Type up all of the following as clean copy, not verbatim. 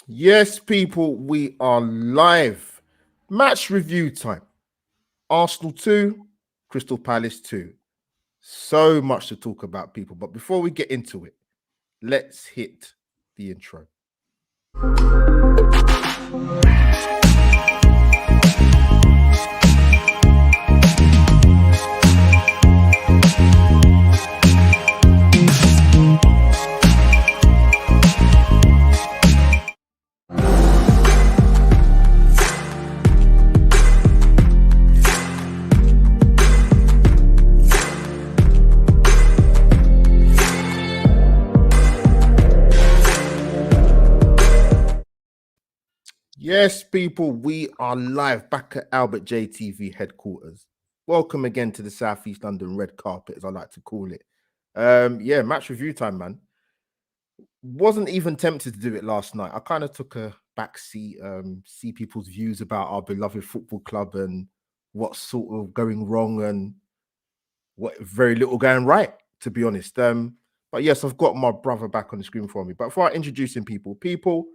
Yes, people, we are live. Match review time. Arsenal 2, Crystal Palace 2. So much to talk about, people. But before we get into it, let's hit the intro. Yes, people, we are live back at Albert JTV headquarters. Welcome again to the Southeast London red carpet, as I like to call it. Match review time, man. Wasn't even tempted to do it last night. I kind of took a back seat, see people's views about our beloved football club and what's sort of going wrong and what very little going right, to be honest. But yes, I've got my brother back on the screen for me. But before I introducing people,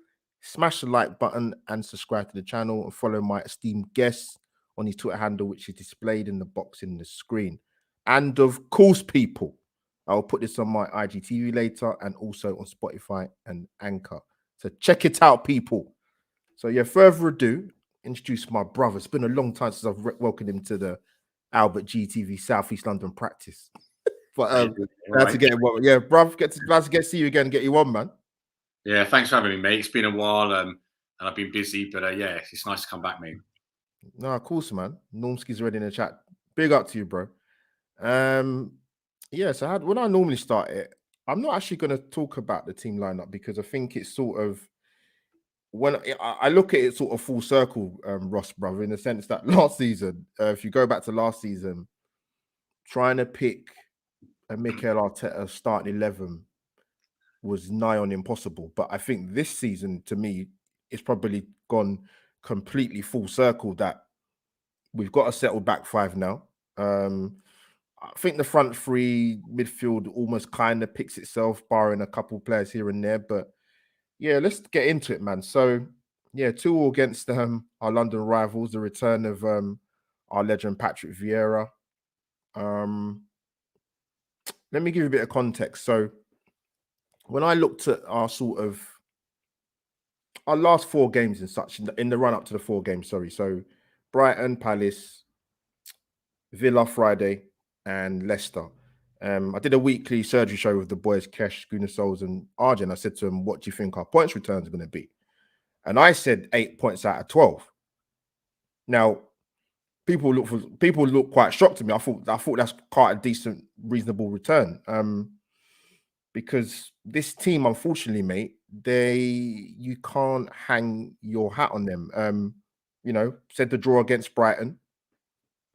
smash the like button and subscribe to the channel and follow my esteemed guests on his Twitter handle, which is displayed in the box in the screen. And of course, people, I'll put this on my IGTV later and also on Spotify and Anchor. So check it out, people. So yeah, further ado, introduce my brother. It's been a long time since I've welcomed him to the Albert GTV Southeast London practice. But glad to get him on. Yeah, bruv, glad to get to see you again and get you on, man. Yeah, thanks for having me, mate. It's been a while, and I've been busy, but yeah, it's nice to come back, mate. No, of course, man. Normski's already in the chat. Big up to you, bro. So when I normally start it, I'm not actually going to talk about the team lineup because I think it's sort of when I look at it sort of full circle, Ross, brother, in the sense that last season, if you go back to last season, trying to pick a Mikel Arteta starting 11 was nigh on impossible. But I think this season, to me, it's probably gone completely full circle that we've got a settled back five now. I think the front three midfield almost kind of picks itself, barring a couple players here and there. But yeah, let's get into it, man. So yeah, 2-2 against our London rivals. The return of our legend Patrick Vieira. Let me give you a bit of context. So when I looked at our last four games and such in the run up to the four games, so Brighton, Palace, Villa Friday, and Leicester. I did a weekly surgery show with the boys, Kesh, Gunasols, and Arjun. I said to them, what do you think our points returns are going to be? And I said 8 points out of 12. Now, people look quite shocked to me. I thought that's quite a decent, reasonable return. Because this team, unfortunately, mate, you can't hang your hat on them. Said the draw against Brighton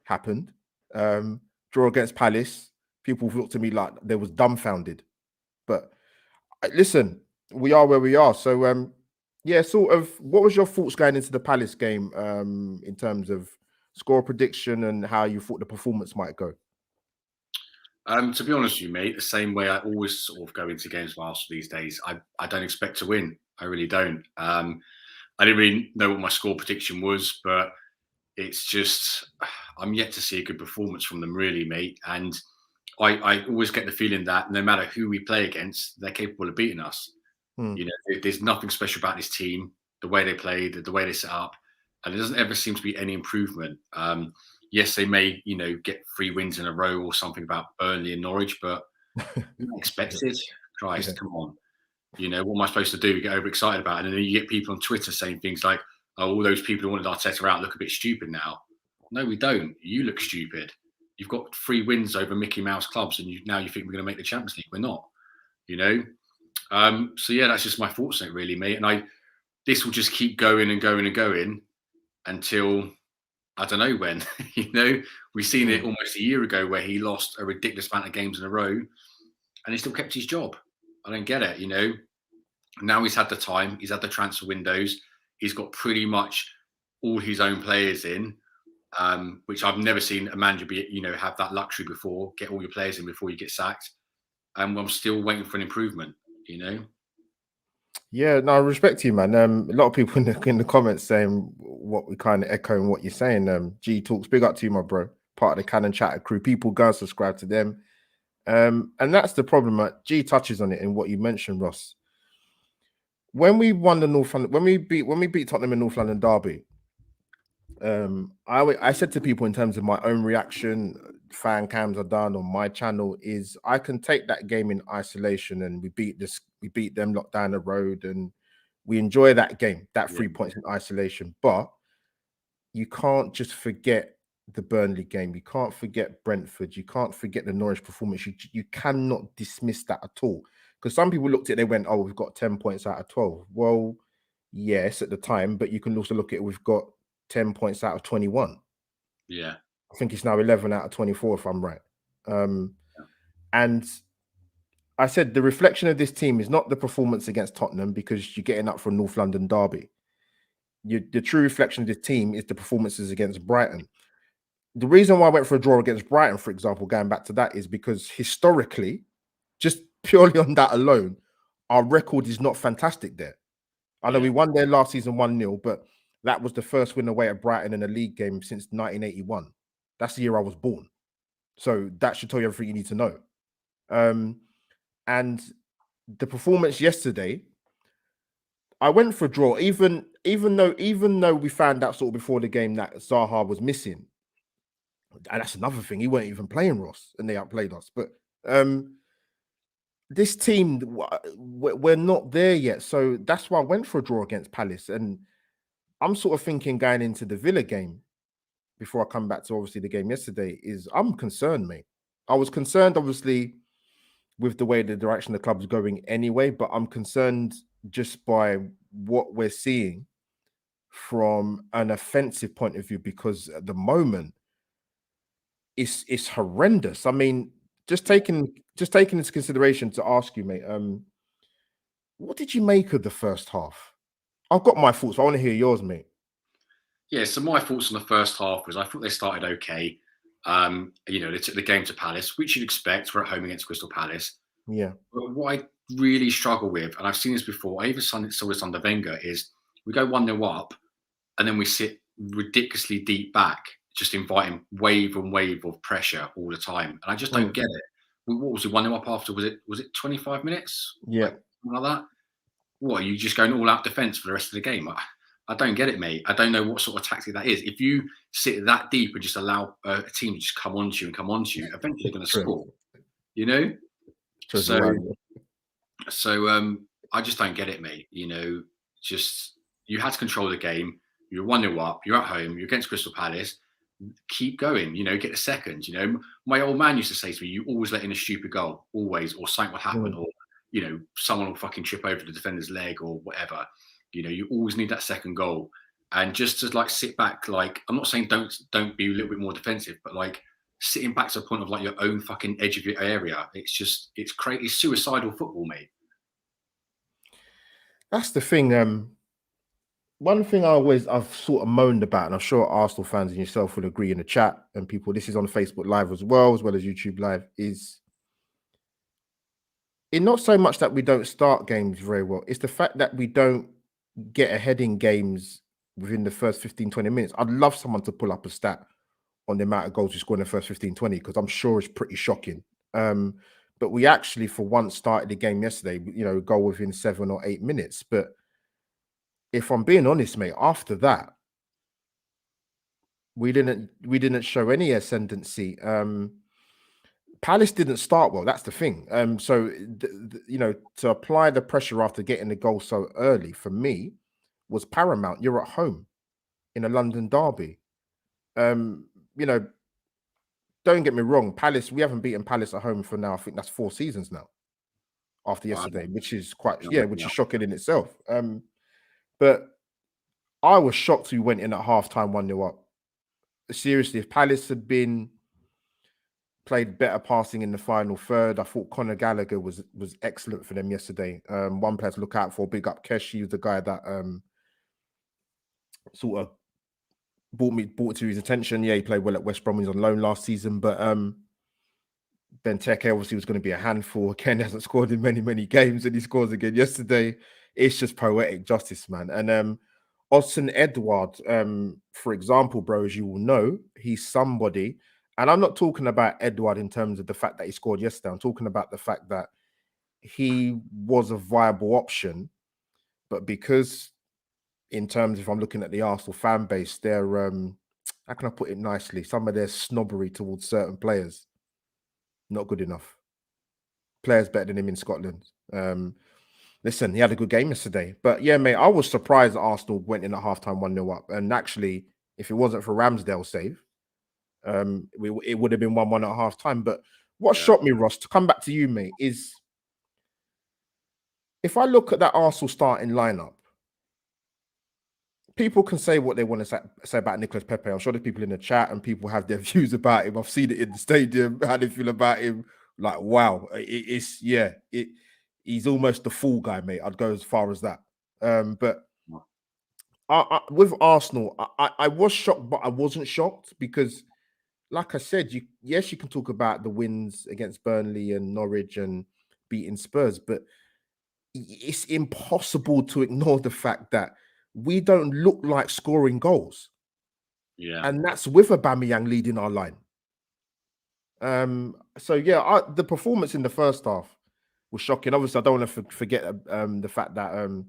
happened. Draw against Palace, people looked at me like they was dumbfounded. But listen, we are where we are. So sort of what was your thoughts going into the Palace game in terms of score prediction and how you thought the performance might go? To be honest with you, mate, the same way I always sort of go into games with Arsenal these days. I don't expect to win. I really don't. I didn't really know what my score prediction was, but it's just I'm yet to see a good performance from them, really, mate. And I always get the feeling that no matter who we play against, they're capable of beating us. You know, there's nothing special about this team, the way they play, the way they set up, and it doesn't ever seem to be any improvement. Yes, they may, get 3 wins in a row or something about Burnley and Norwich, but expected. Christ, come on. What am I supposed to do? Get overexcited about it? And then you get people on Twitter saying things like, oh, all those people who wanted Arteta out look a bit stupid now. No, we don't. You look stupid. You've got 3 wins over Mickey Mouse clubs, and now you think we're going to make the Champions League. We're not, So yeah, that's just my thoughts on it, really, mate. And this will just keep going and going and going until I don't know when. We've seen it almost a year ago where he lost a ridiculous amount of games in a row, and he still kept his job. I don't get it. Now he's had the time, he's had the transfer windows, he's got pretty much all his own players in, which I've never seen a manager have that luxury before. Get all your players in before you get sacked, and I'm still waiting for an improvement. Yeah, no, I respect you, man. A lot of people in the comments saying what we kind of echoing what you're saying. G Talks, big up to you, my bro. Part of the Cannon Chatter crew. People go and subscribe to them. And that's the problem. G touches on it in what you mentioned, Ross. When we won the North London, when we beat Tottenham in North London derby, I said to people in terms of my own reaction, fan cams are done on my channel, is I can take that game in isolation and we beat them, locked down the road, and we enjoy that game, that 3 points in isolation. But you can't just forget the Burnley game. You can't forget Brentford. You can't forget the Norwich performance. You cannot dismiss that at all. Because some people looked at it, they went, "Oh, we've got 10 points out of 12." Well, yes, at the time, but you can also look at it, we've got 10 points out of 21. Yeah. I think it's now 11 out of 24, if I'm right. And I said the reflection of this team is not the performance against Tottenham, because you're getting up for a North London derby. The true reflection of this team is the performances against Brighton. The reason why I went for a draw against Brighton, for example, going back to that, is because historically, just purely on that alone, our record is not fantastic there. I know we won there last season 1-0, but that was the first win away at Brighton in a league game since 1981. That's the year I was born. So that should tell you everything you need to know. And the performance yesterday, I went for a draw, even though we found out sort of before the game that Zaha was missing. And that's another thing. He weren't even playing, Ross, and they outplayed us. But this team, we're not there yet. So that's why I went for a draw against Palace. And I'm sort of thinking going into the Villa game, before I come back to obviously the game yesterday, is I'm concerned, mate. I was concerned, obviously, with the way the direction the club's going anyway, but I'm concerned just by what we're seeing from an offensive point of view, because at the moment it's horrendous. I mean, just taking into consideration to ask you, mate, what did you make of the first half? I've got my thoughts, but I want to hear yours, mate. Yeah, so my thoughts on the first half was I thought they started okay. They took the game to Palace, which you'd expect. We're at home against Crystal Palace. Yeah. But what I really struggle with, and I've seen this before, I even saw this under Wenger, is we go 1-0 up and then we sit ridiculously deep back, just inviting wave and wave of pressure all the time. And I just don't get it. What was it, 1-0 up after? Was it 25 minutes? Yeah. Something like that? What, are you just going all out defence for the rest of the game? I don't get it, mate. I don't know what sort of tactic that is. If you sit that deep and just allow a team to just come onto you, eventually they're going to score. You know? So I just don't get it, mate. Just you had to control the game. You're 1-0 up. You're at home. You're against Crystal Palace. Keep going. Get the second. My old man used to say to me, "You always let in a stupid goal, always, or something will happen, or someone will fucking trip over the defender's leg or whatever. You always need that second goal." And just to sit back, I'm not saying don't be a little bit more defensive, but sitting back to the point of your own fucking edge of your area, it's suicidal football, mate. That's the thing. One thing I've sort of moaned about, and I'm sure Arsenal fans and yourself will agree in the chat, and people, this is on Facebook Live as well as YouTube Live, is it's not so much that we don't start games very well. It's the fact that we don't get ahead in games within the first 15, 20 minutes. I'd love someone to pull up a stat on the amount of goals we scored in the first 15, 20, because I'm sure it's pretty shocking. But we actually, for once, started the game yesterday, goal within 7 or 8 minutes. But if I'm being honest, mate, after that, we didn't show any ascendancy. Palace didn't start well. That's the thing. So to apply the pressure after getting the goal so early for me was paramount. You're at home in a London derby. Don't get me wrong. Palace, we haven't beaten Palace at home for now. I think that's 4 seasons now. After yesterday, which is which is shocking in itself. But I was shocked we went in at halftime 1-0 up. Seriously, if Palace had played better passing in the final third, I thought Conor Gallagher was excellent for them yesterday. One player to look out for. Big up Kesh. He was the guy that sort of brought it to his attention. Yeah, he played well at West Brom. He was on loan last season, but Benteke obviously was going to be a handful. Again, hasn't scored in many games, and he scores again yesterday. it's just poetic justice, man. And Austin Edward, for example, bro, as you will know, he's somebody, and I'm not talking about Edward in terms of the fact that he scored yesterday. I'm talking about the fact that he was a viable option, but because in terms, if I'm looking at the Arsenal fan base, they're how can I put it nicely? Some of their snobbery towards certain players, not good enough. Players better than him in Scotland. Listen, he had a good game yesterday. But yeah, mate, I was surprised that Arsenal went in at halftime 1-0 up. And actually, if it wasn't for Ramsdale's save, it would have been 1-1 at halftime. But what shocked me, Ross, to come back to you, mate, is if I look at that Arsenal starting lineup, people can say what they want to say about Nicolas Pepe. I'm sure there's people in the chat and people have their views about him. I've seen it in the stadium, how they feel about him. Like, wow, he's almost the fool guy, mate. I'd go as far as that. But with Arsenal, I was shocked, but I wasn't shocked because, like I said, you can talk about the wins against Burnley and Norwich and beating Spurs, but it's impossible to ignore the fact that we don't look like scoring goals. Yeah. And that's with Aubameyang leading our line. So yeah, the performance in the first half was shocking. Obviously, I don't want to forget the fact that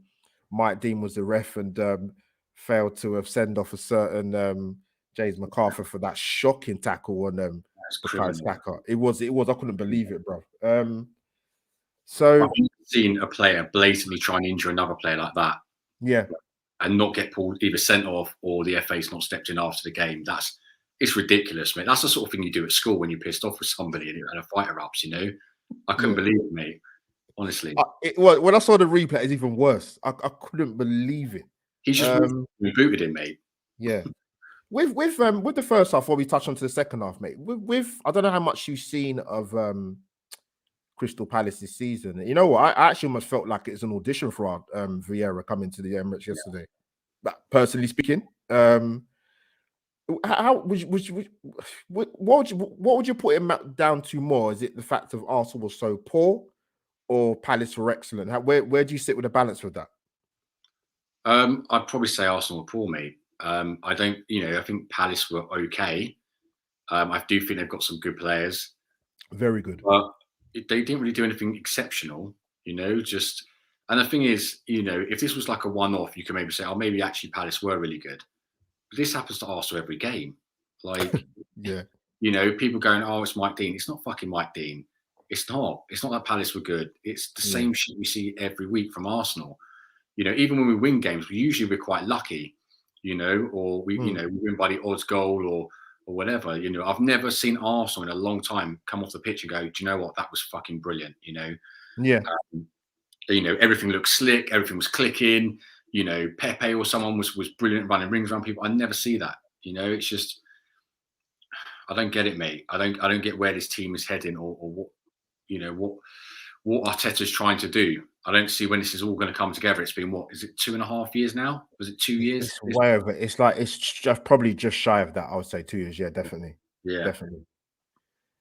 Mike Dean was the ref and failed to have sent off a certain James McArthur for that shocking tackle on Bukayo Saka. It was. I couldn't believe it, bro. So I've never seen a player blatantly try and injure another player like that. Yeah. And not get pulled, either sent off or the FA's not stepped in after the game. It's ridiculous, mate. That's the sort of thing you do at school when you're pissed off with somebody and a fight erupts, you know? I couldn't believe it, mate. Honestly. When I saw the replay, it's even worse. I couldn't believe it. He just rebooted him, mate. Yeah. With the first half, before we touch on to the second half, mate. With I don't know how much you've seen of Crystal Palace this season. You know what? I actually almost felt like it's an audition for our Vieira coming to the Emirates yesterday. But personally speaking, how what would you put him down to more? Is it the fact of Arsenal was so poor, or Palace were excellent? Where do you sit with the balance with that? I'd probably say Arsenal were poor, mate. I don't, I think Palace were okay. I do think they've got some good players. Very good. But they didn't really do anything exceptional, and the thing is, if this was like a one-off, you could maybe say, oh, maybe actually Palace were really good. But this happens to Arsenal every game. Like, yeah. People going, oh, it's Mike Dean. It's not fucking Mike Dean. It's not. It's not that Palace were good. It's the same shit we see every week from Arsenal. Even when we win games, we're quite lucky, or we win by the odds goal or whatever. I've never seen Arsenal in a long time come off the pitch and go, do you know what? That was fucking brilliant. Yeah. Everything looked slick. Everything was clicking. Pepe or someone was brilliant running rings around people. I never see that. It's just, I don't get it, mate. I don't get where this team is heading or what Arteta's trying to do. I don't see when this is all going to come together. It's been is it 2.5 years now? Was it 2 years? It's way over. It's like it's probably just shy of that. I would say 2 years. Yeah, definitely. Yeah, definitely.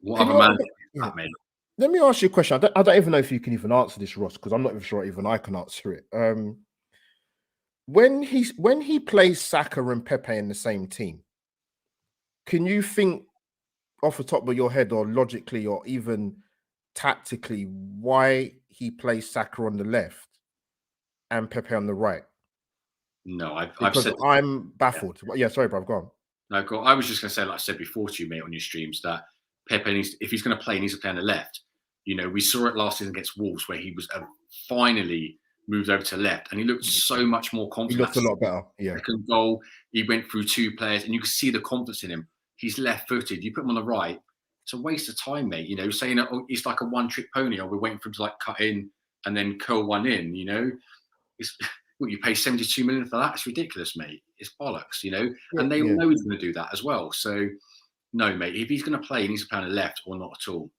What other man is that, mate? Let me ask you a question. I don't even know if you can even answer this, Ross, because I'm not even sure even I can answer it. When he plays Saka and Pepe in the same team, can you think off the top of your head or logically or even tactically why he plays Saka on the left and Pepe on the right? No, I'm baffled. Yeah, sorry, bro. Go on. No, I was just going to say, like I said before to you, mate, on your streams, that Pepe needs, if he's going to play, he needs to play on the left. We saw it last season against Wolves where he was finally moved over to left and he looked so much more confident. He looked a lot better. Yeah. Second goal, he went through two players and you could see the confidence in him. He's left-footed. You put him on the right, it's a waste of time, mate. Saying that it's like a one-trick pony, or we're waiting for him to like cut in and then curl one in. It's what you pay 72 million for that. It's ridiculous, mate. It's bollocks, and they know he's going to do that as well. So, no, mate. If he's going to play, he needs to play on the left or not at all.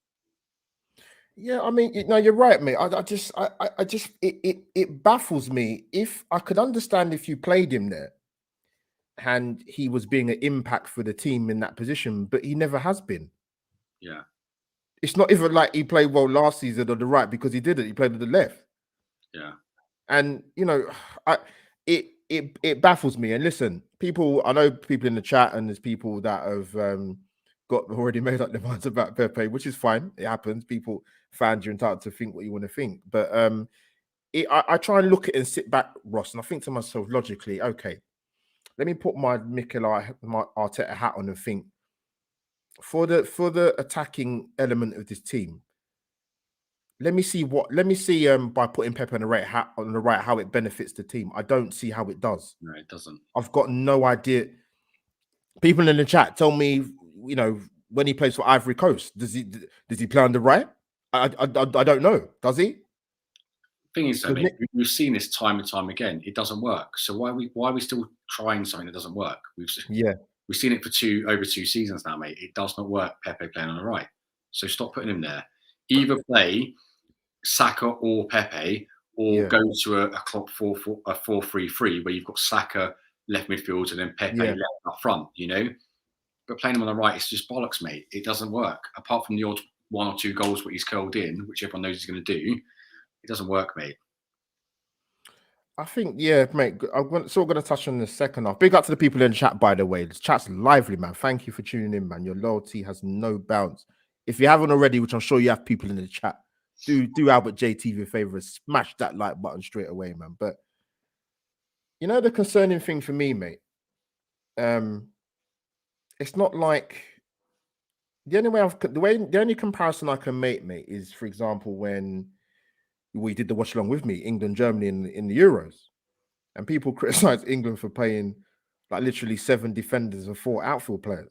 Yeah, I mean, no, you're right, mate. I just, it baffles me. If I could understand if you played him there and he was being an impact for the team in that position, but he never has been. Yeah. It's not even like he played well last season on the right because he didn't. He played on the left. Yeah. And I it baffles me. And listen, people, I know people in the chat, and there's people that have got already made up their minds about Pepe, which is fine. It happens. People, fans, you're entitled to think what you want to think. But I try and look at it and sit back, Ross, and I think to myself logically, okay, let me put my my Arteta hat on and think for the attacking element of this team. Let me see by putting Pep on the right how it benefits the team. I don't see how it does. No, it doesn't. I've got no idea. People in the chat tell me, when he plays for Ivory Coast, does he play on the right? I don't know. Does he? Thing is, though, mate, we've seen this time and time again. It doesn't work. So why are we still trying something that doesn't work? We've seen it for over 2 seasons now, mate. It does not work. Pepe playing on the right. So stop putting him there. Either play Saka or Pepe, or go to a clock 4-3-3 where you've got Saka left midfield and then Pepe left up front. But playing him on the right, it's just bollocks, mate. It doesn't work. Apart from the odd 1 or 2 goals what he's curled in, which everyone knows he's going to do, it doesn't work, mate. I think, mate. I'm still going to touch on the second half. Big up to the people in the chat, by the way. This chat's lively, man. Thank you for tuning in, man. Your loyalty has no bounds. If you haven't already, which I'm sure you have people in the chat, do Albert JTV a favor, smash that like button straight away, man. But the concerning thing for me, mate, it's not like the only comparison I can make, mate, is, for example, when we did the watch along with me, England, Germany in the Euros, and people criticize England for playing like literally 7 defenders and 4 outfield players.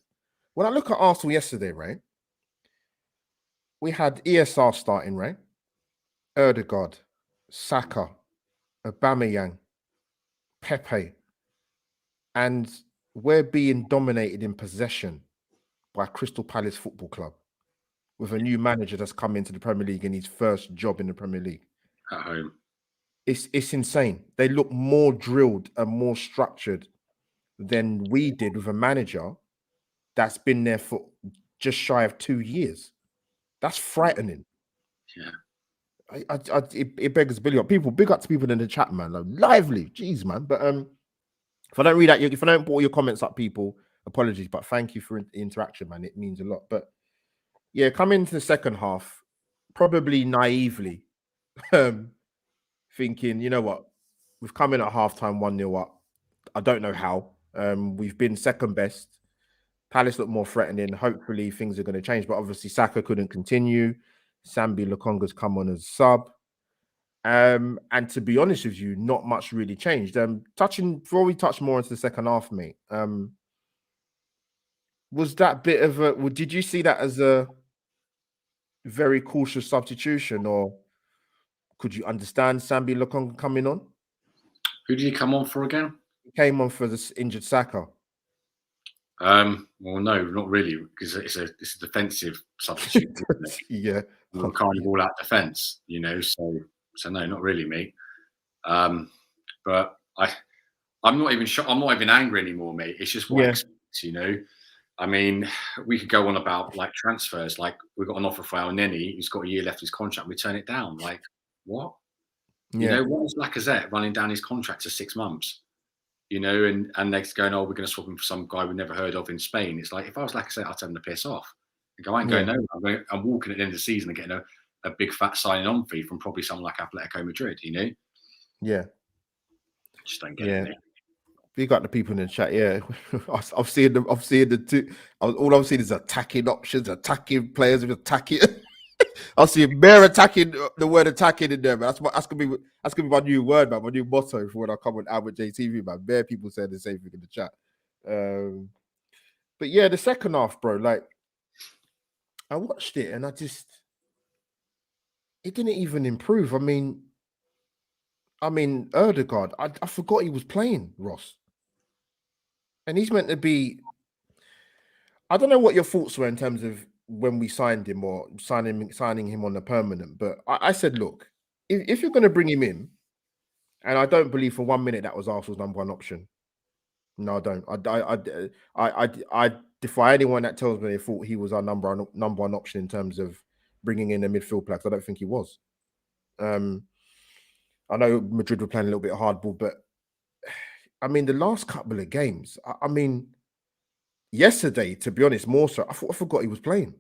When I look at Arsenal yesterday, right, we had ESR starting, right, Erdegaard, Saka, Aubameyang, Pepe, and we're being dominated in possession by Crystal Palace Football Club with a new manager that's come into the Premier League in his first job in the Premier League. At home. It's insane. They look more drilled and more structured than we did with a manager that's been there for just shy of 2 years. That's frightening. Yeah. It beggars Billy up. People, big up to people in the chat, man. Like, lively. Jeez, man. But if I don't read that, if I don't put all your comments up, people, apologies. But thank you for the interaction, man. It means a lot. But yeah, coming into the second half, probably naively, thinking, you know what, we've come in at halftime 1-0 up. I don't know how. We've been second best. Palace look more threatening. Hopefully things are going to change. But obviously Saka couldn't continue. Sambi Lokonga's come on as sub. And to be honest with you, not much really changed. Before we touch more into the second half, mate, was that bit of did you see that as a very cautious substitution, or could you understand Sambi Lokonga coming on? Who did he come on for again? He came on for this injured Saka. Well, no, not really, because it's a defensive substitute. Yeah, we're kind of all out defence, So no, not really, mate. But I'm not even I'm not even angry anymore, mate. It's just what I expect, I mean, we could go on about like transfers. Like we got an offer for El Neni, who's got a year left of his contract. We turn it down. Like what? What was Lacazette running down his contract to 6 months? And they're going, oh, we're going to swap him for some guy we've never heard of in Spain. It's like, if I was Lacazette, I'd tell him to piss off. I ain't going nowhere. I'm walking at the end of the season and getting a big fat signing on fee from probably someone like Atletico Madrid, Yeah. Just don't get it. We got the people in the chat. Yeah, I've seen the two. All I've seen is attacking options, attacking players, attacking. I'll see mere attacking. The word attacking in there, man. That's gonna be my new word, man. My new motto for when I come on Albert JTV, man. Bare people saying the same thing in the chat. But yeah, the second half, bro. Like, I watched it and it didn't even improve. I mean, Erdegaard. I forgot he was playing, Ross. And he's meant to be. I don't know what your thoughts were in terms of when we signed him or signing him on a permanent. But I said, look, if you're going to bring him in, and I don't believe for 1 minute that was Arsenal's number 1 option. No, I don't. I defy anyone that tells me they thought he was our number 1 option in terms of bringing in a midfield player. I don't think he was. I know Madrid were playing a little bit of hardball, but I mean, the last couple of games, I mean, yesterday, to be honest, more so, I forgot he was playing.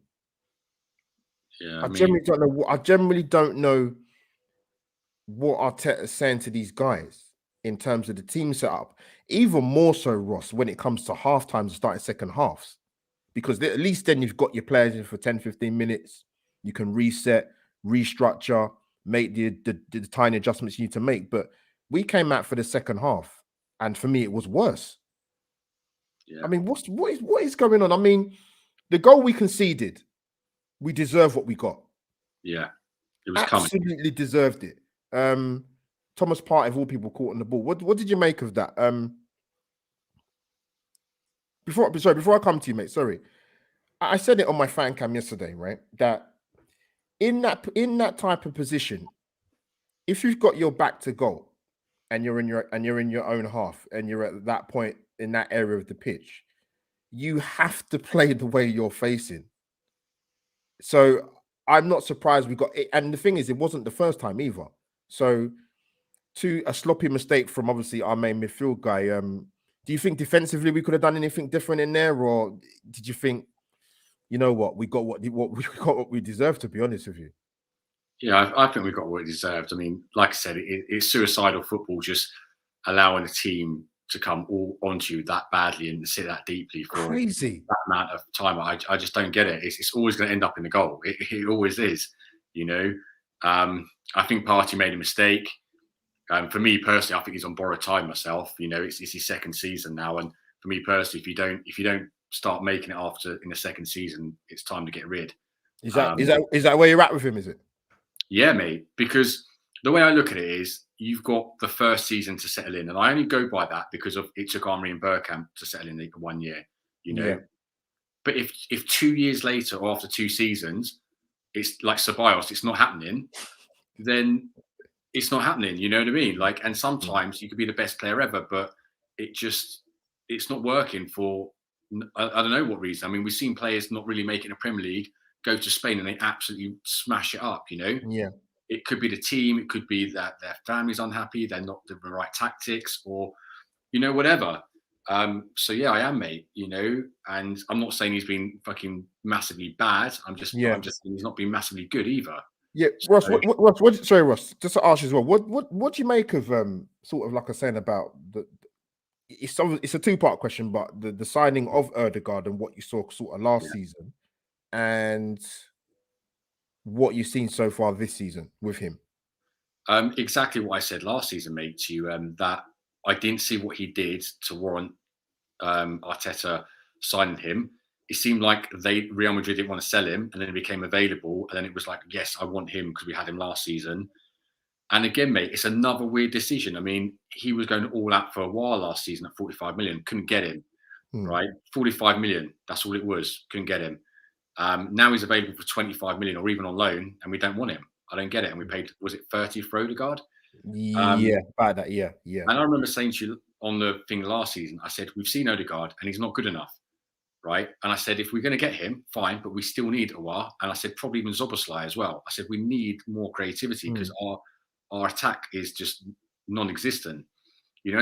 Yeah, I generally don't know what I generally don't know what Arteta's saying to these guys in terms of the team setup. Even more so, Ross, when it comes to half times and starting second halves, because at least then you've got your players in for 10, 15 minutes. You can reset, restructure, make the tiny adjustments you need to make. But we came out for the second half, and for me, it was worse. yeah, I mean, what is going on? I mean, the goal we conceded, we deserve what we got. yeah. It was coming. Absolutely deserved it. Thomas Partey, of all people, caught on the ball. What did you make of that? Before I come to you, mate. Sorry, I said it on my fan cam yesterday, right? That in that type of position, if you've got your back to goal and you're in your own half and you're at that point in that area of the pitch, you have to play the way you're facing. So I'm not surprised we got it. And the thing is, it wasn't the first time either. So to a sloppy mistake from obviously our main midfield guy, do you think defensively we could have done anything different in there, or did you think, you know what, we got what we got what we deserve? To be honest with you, Yeah, I think we got what it deserved. I mean, like I said, it's suicidal football, just allowing a team to come all onto you that badly and sit that deeply for crazy. that amount of time. I just don't get it. It's always going to end up in the goal. It always is, you know. I think Partey made a mistake. For me personally, I think he's on borrowed time myself. You know, it's his second season now, and for me personally, if you don't start making it after in the second season, it's time to get rid. Is that Um, is that where you're at with him? Is it? yeah, mate. Because the way I look at it is, you've got the first season to settle in, and I only go by that because of it took Armory and Burkamp to settle in 1 year. You Yeah, know, but if 2 years later or after 2 seasons, it's like Ceballos, it's not happening, then it's not happening. You know what I mean? Like, and mm, sometimes you could be the best player ever, but it's not working for I don't know what reason. I mean, we've seen players not really making a Premier League go to Spain and they absolutely smash it up. You know, yeah, it could be the team, it could be that their family's unhappy, they're not doing the right tactics, or whatever. So yeah, I am, mate. And I'm not saying he's been fucking massively bad. yeah, I'm just saying he's not been massively good either. yeah. Ross, So sorry, Ross, just to ask you as well, what do you make of sort of like I was saying about the it's a two-part question, but the signing of Erdegaard and what you saw sort of last yeah, season and what you've seen so far this season with him. exactly what I said last season, mate. To you, that I didn't see what he did to warrant Arteta signing him. It seemed like Real Madrid didn't want to sell him, and then he became available, and then it was like, yes, I want him because we had him last season. And again, mate, it's another weird decision. I mean, he was going all out for a while last season at 45 million, couldn't get him, Hmm. right? 45 million, that's all it was, couldn't get him. Now he's available for 25 million or even on loan, and we don't want him. I don't get it. And we paid, was it 30 for Odegaard? Yeah, about that. Yeah, yeah. And I remember saying to you on the thing last season, I said, we've seen Odegaard and he's not good enough, right? And I said, if we're going to get him, fine, but we still need a while. And I said, probably even Zoboslai as well. I said, we need more creativity because our attack is just non-existent.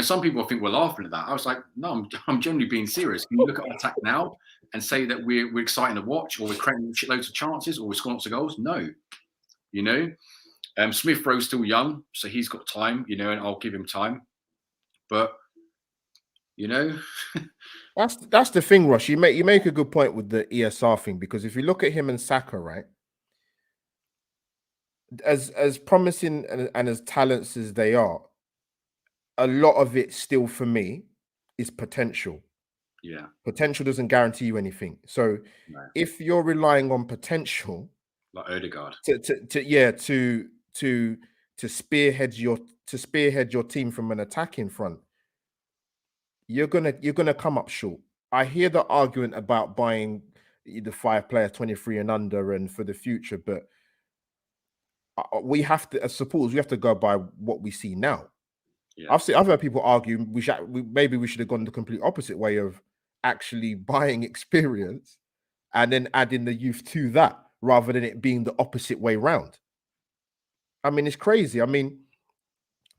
Some people think we're laughing at that. I was like, no, I'm generally being serious. Can you look at our attack now and say that we're exciting to watch, or we're creating shitloads of chances, or we're scoring lots of goals? No, Smith Rowe's still young, so he's got time, and I'll give him time. But you know, That's the thing, Ross. You make a good point with the ESR thing, because if you look at him and Saka, right, as promising and as talents as they are, a lot of it still for me is potential. yeah, Potential doesn't guarantee you anything. So no, if you're relying on potential like Odegaard. to spearhead your team from an attacking front, you're gonna come up short. I hear the argument about buying the 5 players 23 and under and for the future, but we have to, as supporters, we have to go by what we see now. Yeah, I've heard people argue maybe we should have gone the complete opposite way of actually buying experience and then adding the youth to that, rather than it being the opposite way round. I mean, it's crazy. I mean,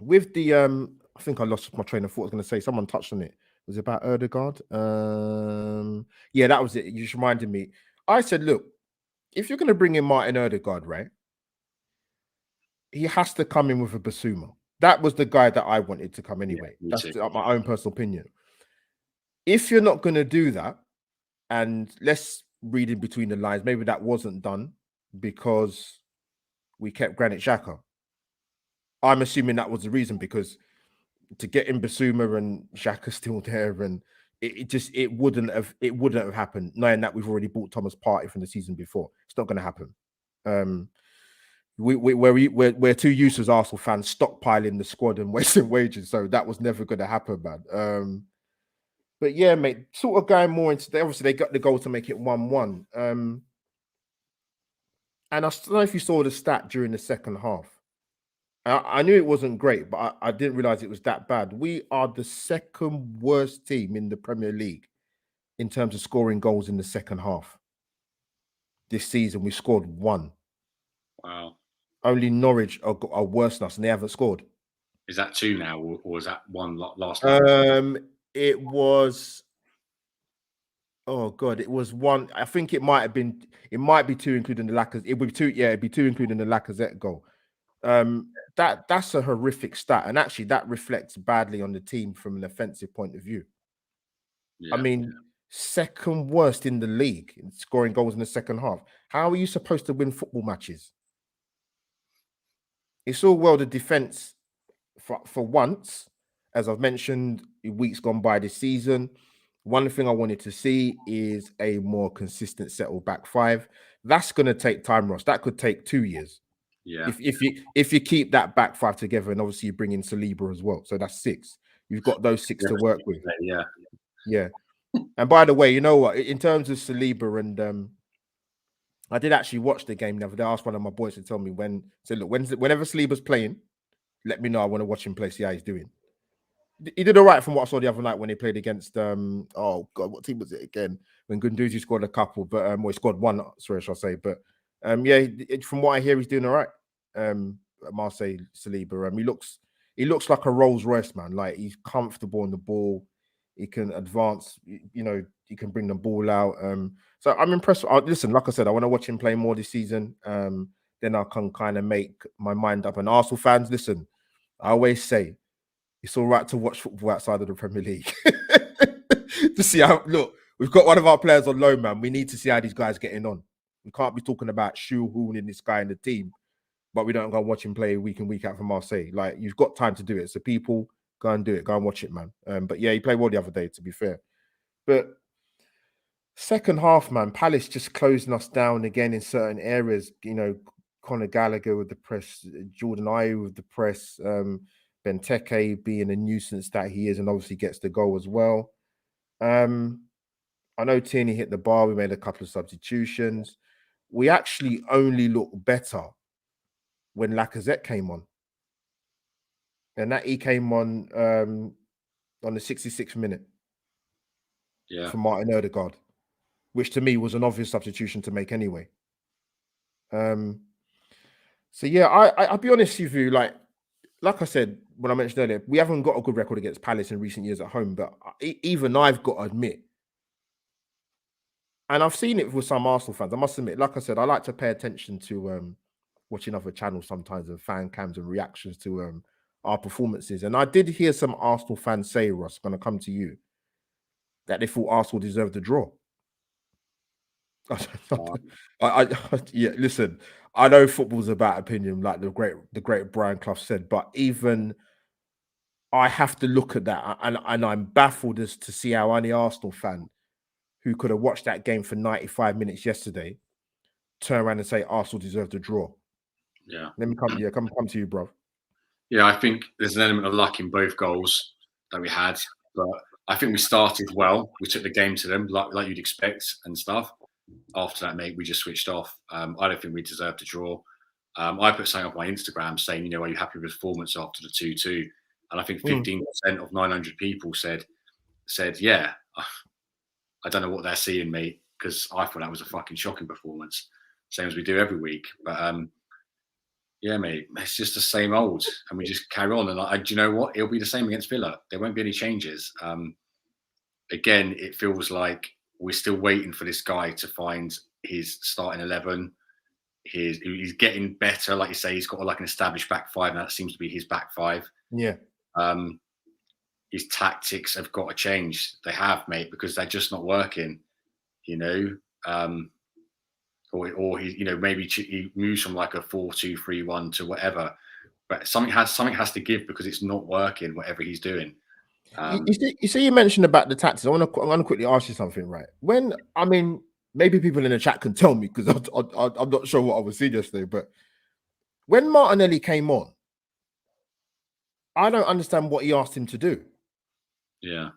with the I think I lost my train of thought. I was going to say someone touched on it. Was it about Erdegaard? Yeah, that was it. You just reminded me. I said, look, if you're going to bring in Martin Erdegaard, right, he has to come in with a Basuma. That was the guy that I wanted to come anyway. Me That's too. my own personal opinion. If you're not going to do that, and let's read in between the lines, maybe that wasn't done because we kept Granit Xhaka. I'm assuming that was the reason, because to get in Basuma and Xhaka still there, and it wouldn't have happened, knowing that we've already bought Thomas Partey from the season before. It's not going to happen. We're too used as Arsenal fans stockpiling the squad and wasting wages, so that was never going to happen, man. But yeah, mate, sort of going more into obviously they got the goal to make it 1-1. And I don't know if you saw the stat during the second half. I knew it wasn't great, but I didn't realize it was that bad. We are the second worst team in the Premier League in terms of scoring goals in the second half. This season, we scored 1. Wow. Only Norwich are worse than us, and they haven't scored. Is that 2 now, or was that 1 last night? It was. Oh God, it was 1. I think it might have been. It might be 2, including the Lacazette. It would be 2. Yeah, it'd be 2, including the Lacazette goal. That's a horrific stat, and actually that reflects badly on the team from an offensive point of view. Yeah. I mean, second worst in the league in scoring goals in the second half. How are you supposed to win football matches? It's all well the defense for once, as I've mentioned in weeks gone by this season. One thing I wanted to see is a more consistent settled back 5. That's going to take time, Ross. That could take 2 years. Yeah. If you keep that back 5 together, and obviously you bring in Saliba as well, so that's 6. You've got those 6 to work with. Yeah. And by the way, you know what? In terms of Saliba, and I did actually watch the game the other day. I asked one of my boys to tell me look, whenever Saliba's playing, let me know. I want to watch him play, see how he's doing. He did all right from what I saw the other night when he played against oh God, what team was it again? When Gunduzi scored a couple, but well, he scored 1, sorry, shall I say. But yeah, from what I hear, he's doing all right. Marseille Saliba. He looks like a Rolls Royce, man. Like, he's comfortable on the ball. He can advance, he can bring the ball out. So I'm impressed. Listen, like I said, I want to watch him play more this season. Then I can kind of make my mind up. And Arsenal fans, listen, I always say it's all right to watch football outside of the Premier League to see how. Look, we've got one of our players on loan, man. We need to see how these guys getting on. We can't be talking about shoehorning this guy in the team, but we don't go and watch him play week in, week out for Marseille. Like, you've got time to do it. So people, go and do it. Go and watch it, man. But yeah, he played well the other day, to be fair. But second half, man, Palace just closing us down again in certain areas. Conor Gallagher with the press, Jordan Ayew with the press, Benteke being a nuisance that he is, and obviously gets the goal as well. I know Tierney hit the bar. We made a couple of substitutions. We actually only look better when Lacazette came on. And that he came on the 66th minute for Martin Erdegaard, which to me was an obvious substitution to make anyway. So yeah, I'll be honest with you, like I said, when I mentioned earlier, we haven't got a good record against Palace in recent years at home, but even I've got to admit, and I've seen it with some Arsenal fans, I must admit, like I said, I like to pay attention to watching other channels sometimes, and fan cams and reactions to our performances. And I did hear some Arsenal fans say, Ross, going to come to you, that they thought Arsenal deserved the draw. Yeah, listen, I know football's about opinion, like the great Brian Clough said, but even I have to look at that, and I'm baffled as to see how any Arsenal fan who could have watched that game for 95 minutes yesterday turn around and say Arsenal deserved a draw. Yeah. Let me come to you, bro. Yeah, I think there's an element of luck in both goals that we had, but I think we started well. We took the game to them like you'd expect and stuff. After that, mate, we just switched off. I don't think we deserved a draw. I put something on my Instagram saying, are you happy with the performance after the 2-2? And I think 15% of 900 people said, yeah. I don't know what they're seeing, mate, because I thought that was a fucking shocking performance, same as we do every week. But Yeah, mate, it's just the same old, and we just carry on. And do you know what? It'll be the same against Villa. There won't be any changes. Again, it feels like we're still waiting for this guy to find his starting 11. He's getting better, like you say. He's got like an established back five, and that seems to be his back five. Yeah. His tactics have got to change. They have, mate, because they're just not working. You know, or he, maybe he moves from like a 4-2-3-1 to whatever. But something has to give because it's not working. Whatever he's doing. You see, you mentioned about the tactics. I want to quickly ask you something, right? Maybe people in the chat can tell me because I'm not sure what I was seeing yesterday. But when Martinelli came on, I don't understand what he asked him to do. Yeah.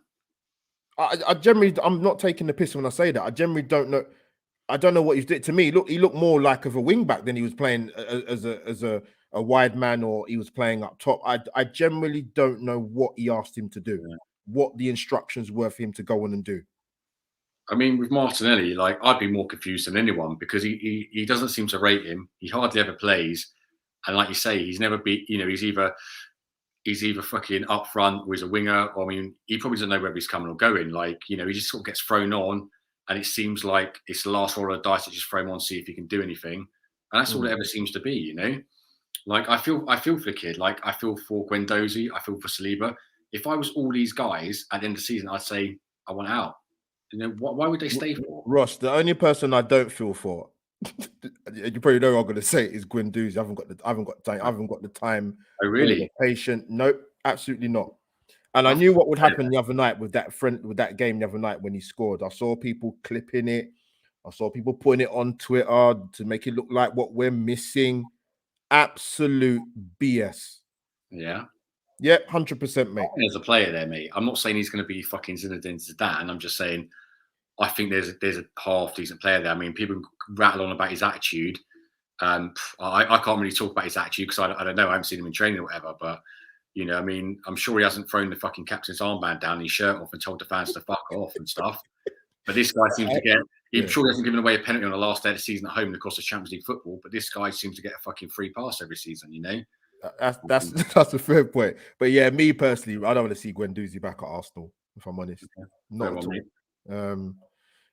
I generally, I'm not taking the piss when I say that. I generally don't know. I don't know what he's doing. To me, he looked more like of a wing back than he was playing as a wide man, or he was playing up top. I generally don't know what he asked him to do, what the instructions were for him to go on and do. I mean, with Martinelli, like I'd be more confused than anyone because he doesn't seem to rate him. He hardly ever plays, and like you say, he's never been. He's either fucking up front or he's a winger. Or, I mean, he probably doesn't know whether he's coming or going. Like, he just sort of gets thrown on, and it seems like it's the last roll of the dice to just throw him on, see if he can do anything. And that's all it ever seems to be, Like, I feel for the kid. Like, I feel for Guendouzi. I feel for Saliba. If I was all these guys at the end of the season, I'd say I want out. Why would they stay for? Ross, the only person I don't feel for, you probably know what I'm going to say, is Guendouzi. I haven't got the time. Oh, really? Patient? Nope, absolutely not. And I knew what would happen the other night with that game the other night when he scored. I saw people clipping it. I saw people putting it on Twitter to make it look like what we're missing. Absolute BS. Yeah. Yep, 100%, mate. There's a player there, mate. I'm not saying he's going to be fucking Zinedine Zidane. I'm just saying I think there's a half decent player there. I mean, people rattle on about his attitude. I can't really talk about his attitude because I don't know. I haven't seen him in training or whatever. But I mean, I'm sure he hasn't thrown the fucking captain's armband down his shirt off and told the fans to fuck off and stuff. But this guy seems to get. I'm sure he hasn't given away a penalty on the last day of the season at home in the course of Champions League football. But this guy seems to get a fucking free pass every season. That's a fair point. But yeah, me personally, I don't want to see Guendouzi back at Arsenal. If I'm honest, not at all.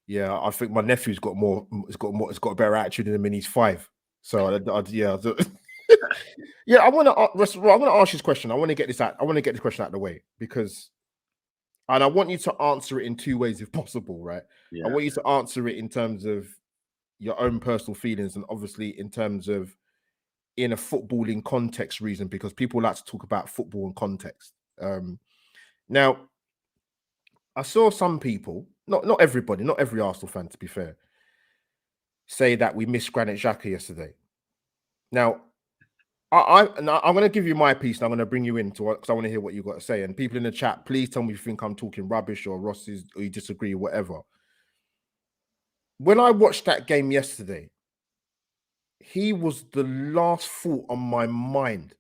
Yeah, I think my nephew's got more. It's got a better attitude than him, and he's 5. So yeah. Yeah, I'm gonna ask you this question. I want to get this question out of the way and I want you to answer it in 2 ways if possible, right? Yeah. I want you to answer it in terms of your own personal feelings, and obviously in terms of in a footballing context reason, because people like to talk about football and context. Now, I saw some people, not everybody, not every Arsenal fan, to be fair, say that we missed Granit Xhaka yesterday. Now, I'm going to give you my piece, and I'm going to bring you in because I want to hear what you got to say. And people in the chat, please tell me if you think I'm talking rubbish or or you disagree, or whatever. When I watched that game yesterday, he was the last thought on my mind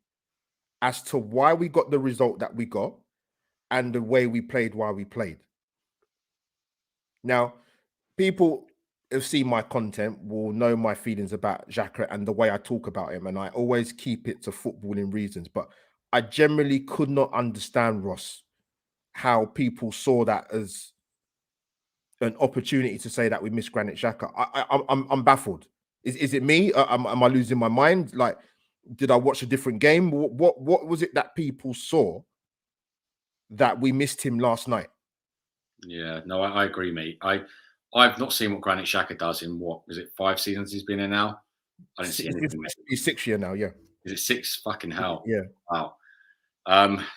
as to why we got the result that we got and the way we played while we played. Now, people have seen my content will know my feelings about Xhaka and the way I talk about him, and I always keep it to footballing reasons. But I generally could not understand, Ross, how people saw that as an opportunity to say that we missed Granit Xhaka. I'm baffled. Is it me? Am I losing my mind? Like, did I watch a different game? What was it that people saw that we missed him last night? Yeah, no, I agree, mate. I've not seen what Granit Xhaka does in what is it 5 seasons he's been in now. I didn't see anything. He's 6 year now. Yeah. Is it 6? Fucking hell. Yeah. Wow.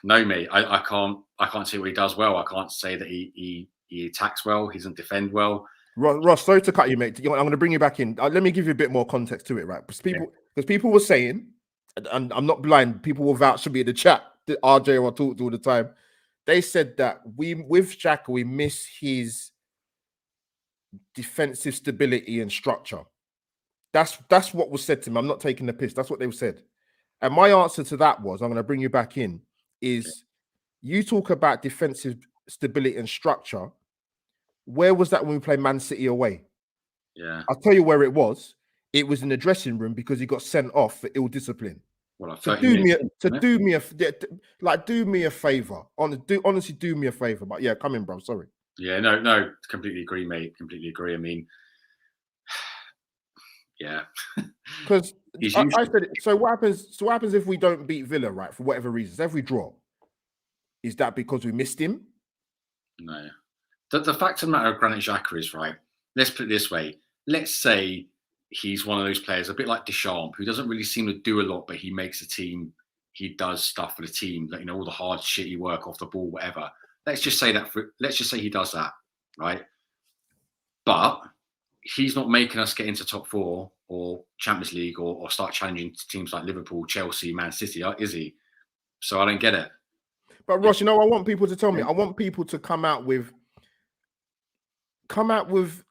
No, mate. I can't see what he does well. I can't say that he attacks well. He doesn't defend well. Ross, sorry to cut you, mate. I'm going to bring you back in. Let me give you a bit more context to it, right? Because people were saying, and I'm not blind, people will vouch for me in the chat. RJ, I talk to all the time. They said that with Xhaka, we miss his defensive stability and structure. That's what was said to me. I'm not taking the piss. That's what they said. And my answer to that was, I'm going to bring you back in, is you talk about defensive stability and structure. Where was that when we played Man City away? Yeah. I'll tell you where it was. It was in the dressing room because he got sent off for ill discipline. Well, like To 30 do me, minutes. do me a favor. Honestly, do me a favor. But yeah, come in, bro. Sorry. Yeah, no, completely agree, mate. Completely agree. I mean, yeah, Because he's I usually said it. So what happens? So what happens if we don't beat Villa, right? For whatever reasons, every draw. Is that because we missed him? no. The fact of the matter of Granit Xhaka is right. Let's put it this way. Let's say he's one of those players, a bit like Deschamps, who doesn't really seem to do a lot, but he makes a team. He does stuff for the team, like, all the hard, shitty work off the ball, whatever. Let's just say he does that, right? But he's not making us get into top four or Champions League or start challenging teams like Liverpool, Chelsea, Man City, is he? So I don't get it. But Ross, I want people to tell me. I want people to come out with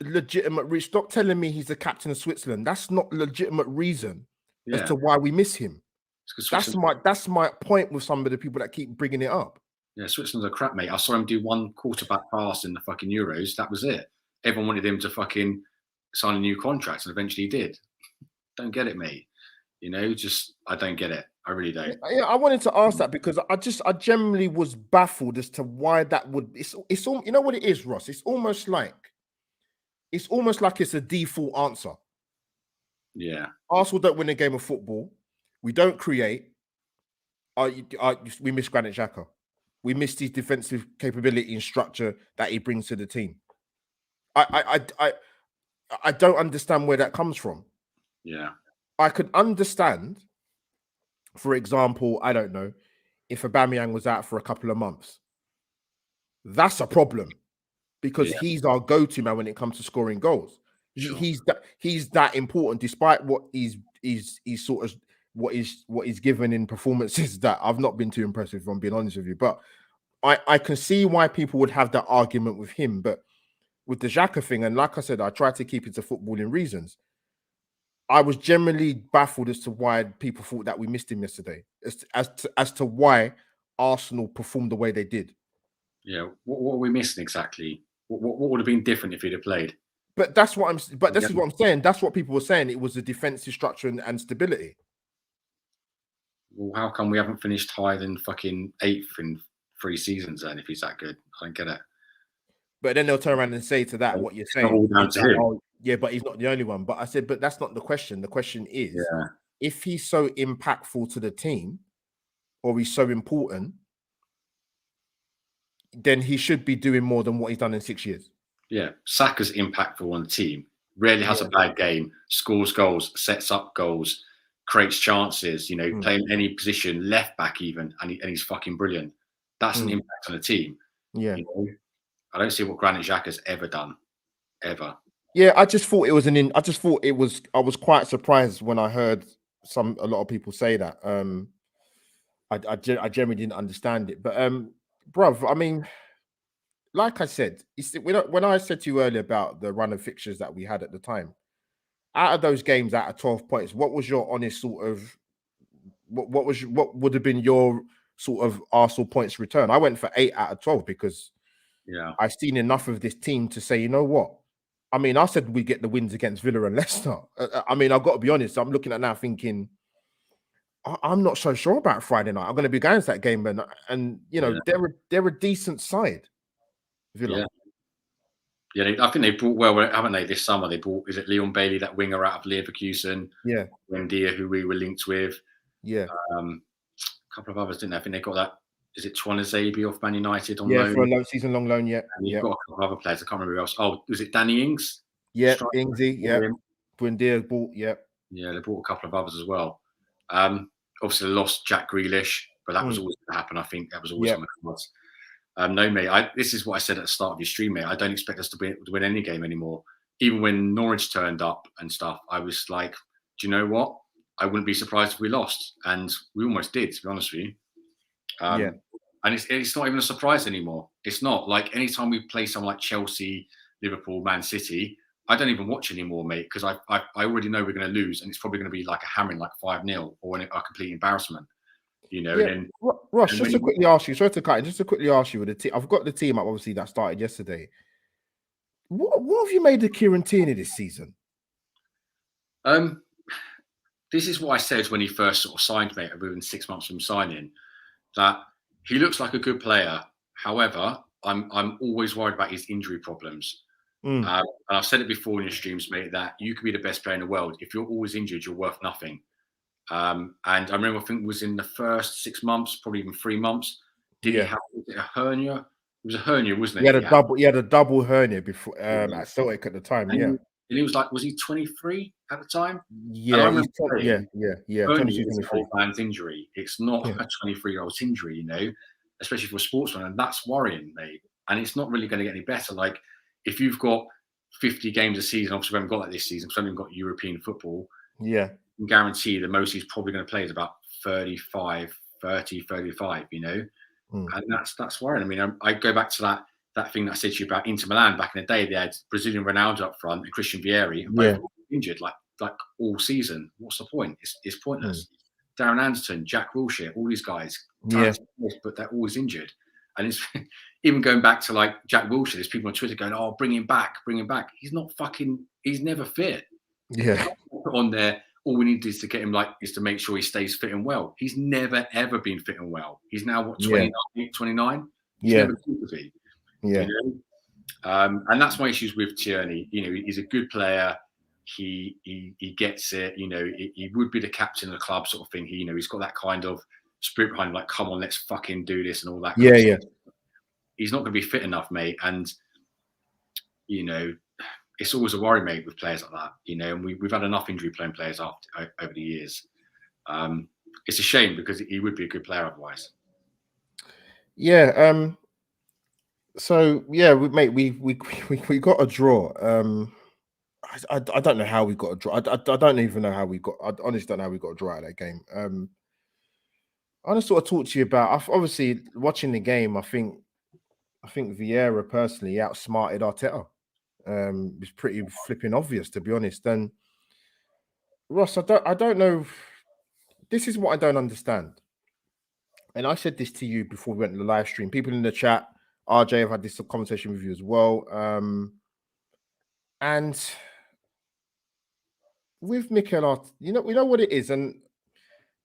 legitimate reason. Stop telling me he's the captain of Switzerland. That's not legitimate reason as to why we miss him. That's my point with some of the people that keep bringing it up. Yeah, Switzerland's a crap, mate. I saw him do one quarterback pass in the fucking Euros. That was it. Everyone wanted him to fucking sign a new contract, and eventually he did. Don't get it, mate. I don't get it. I really don't. Yeah, I wanted to ask that because I generally was baffled as to why that would. It's all, you know what it is, Ross. It's almost like it's a default answer. Yeah. Arsenal don't win a game of football. We don't create. We miss Granit Xhaka. We miss his defensive capability and structure that he brings to the team. I don't understand where that comes from. Yeah. I could understand, for example, I don't know, if Aubameyang was out for a couple of months. That's a problem because he's our go-to man when it comes to scoring goals. Sure. He's that important, despite what he's sort of what he's given in performances that I've not been too impressed with, if I'm being honest with you. But I can see why people would have that argument with him. But with the Xhaka thing, and like I said, I tried to keep it to footballing reasons. I was generally baffled as to why people thought that we missed him yesterday, as to why Arsenal performed the way they did. Yeah, what are we missing exactly? What would have been different if he'd have played? But that's what I'm. But this is what I'm saying. That's what people were saying. It was the defensive structure and stability. Well, how come we haven't finished higher than fucking 8th in 3 seasons then? If he's that good, I don't get it. But then they'll turn around and say to that, what you're saying. All down to him. Oh, yeah, but he's not the only one. But I said, but that's not the question. The question is, if he's so impactful to the team, or he's so important, then he should be doing more than what he's done in 6 years. Yeah, Saka's impactful on the team. Rarely has a bad game. Scores goals, sets up goals, creates chances. Playing any position, left back even, and he's fucking brilliant. That's an impact on the team. Yeah. I don't see what Granit Xhaka's ever done, ever. Yeah, I just thought it was I was quite surprised when I heard a lot of people say that. I generally didn't understand it, but bruv, I mean, like I said, when I said to you earlier about the run of fixtures that we had at the time, out of those games, out of 12 points, what was your honest sort of what would have been your sort of Arsenal points return? I went for 8 out of 12 because I've seen enough of this team to say, you know what? I mean, I said we get the wins against Villa and Leicester. I mean, I've got to be honest. I'm looking at now thinking, I'm not so sure about Friday night. I'm going to be going to that game, and they're a decent side. Villa. Yeah, I think they brought well, haven't they? This summer they brought, is it Leon Bailey, that winger out of Leverkusen? Yeah, Wendia, who we were linked with. Yeah, a couple of others, didn't they? I think they got that. Is it Twanazebe off Man United on loan? Yeah, for a season-long loan. Yeah, and you've got a couple of other players. I can't remember who else. Oh, was it Danny Ings? Yeah, Ingsy. Yeah, Buendia bought. Yeah, they bought a couple of others as well. Obviously, they lost Jack Grealish, but that was always going to happen. I think that was always on the cards. No, mate. This is what I said at the start of your stream, mate. I don't expect us to win any game anymore. Even when Norwich turned up and stuff, I was like, do you know what? I wouldn't be surprised if we lost, and we almost did, to be honest with you. And it's not even a surprise anymore. It's not like anytime we play someone like Chelsea, Liverpool, Man City, I don't even watch anymore, mate, because I already know we're going to lose, and it's probably going to be like a hammering, like 5-0, or a complete embarrassment. And then, Ross, just to quickly ask you, sorry to cut in, just to quickly ask you with the team. I've got the team up, obviously, that started yesterday. What have you made of Kieran Tierney this season? this is what I said when he first sort of signed, mate, within 6 months from signing, that he looks like a good player. However, I'm always worried about his injury problems. And I've said it before in your streams, mate, that you could be the best player in the world. If you're always injured, you're worth nothing. And I remember, I think it was in the first 6 months, probably even 3 months. Did he have a hernia? It was a hernia, wasn't it? He had a double hernia before at Celtic at the time. And he was like, was he 23 at the time? And I Yeah, remember saying, hernia 22, is an 23. old man's injury. It's not a 23-year-old's injury, especially for a sportsman. And that's worrying, mate. And it's not really going to get any better. Like, if you've got 50 games a season, obviously we haven't got that this season because we haven't got European football. Yeah. I can guarantee the most he's probably going to play is about 30, 35, And that's worrying. I mean, I go back to that thing that I said to you about Inter Milan back in the day. They had Brazilian Ronaldo up front and Christian Vieri, and both injured like all season. What's the point? It's pointless. Darren Anderton, Jack Wilshere, all these guys, but they're always injured. And it's even going back to like Jack Wilshere, there's people on Twitter going, "Oh, bring him back." He's not he's never fit. Yeah. On there, all we need is to get him is to make sure he stays fit and well. He's never ever been fit and well. He's now what 29? He's never going to be. Yeah. And that's my issues with Tierney. He's a good player. He gets it. He would be the captain of the club, sort of thing. He's got that kind of spirit behind him, like, come on, let's fucking do this and all that. Yeah. He's not going to be fit enough, mate. And it's always a worry, mate, with players like that. And we've had enough injury-prone players over the years. It's a shame because he would be a good player otherwise. Yeah. So yeah, we got a draw. I don't know how we got a draw. I don't even know how we got. I honestly don't know how we got a draw out of that game. I just sort of talk to you about. Obviously, watching the game, I think Vieira personally outsmarted Arteta. It's pretty flipping obvious, to be honest. And Ross, I don't know. This is what I don't understand. And I said this to you before we went to the live stream. People in the chat, RJ, have had this conversation with you as well. And with Mikel Arteta, we know what it is, and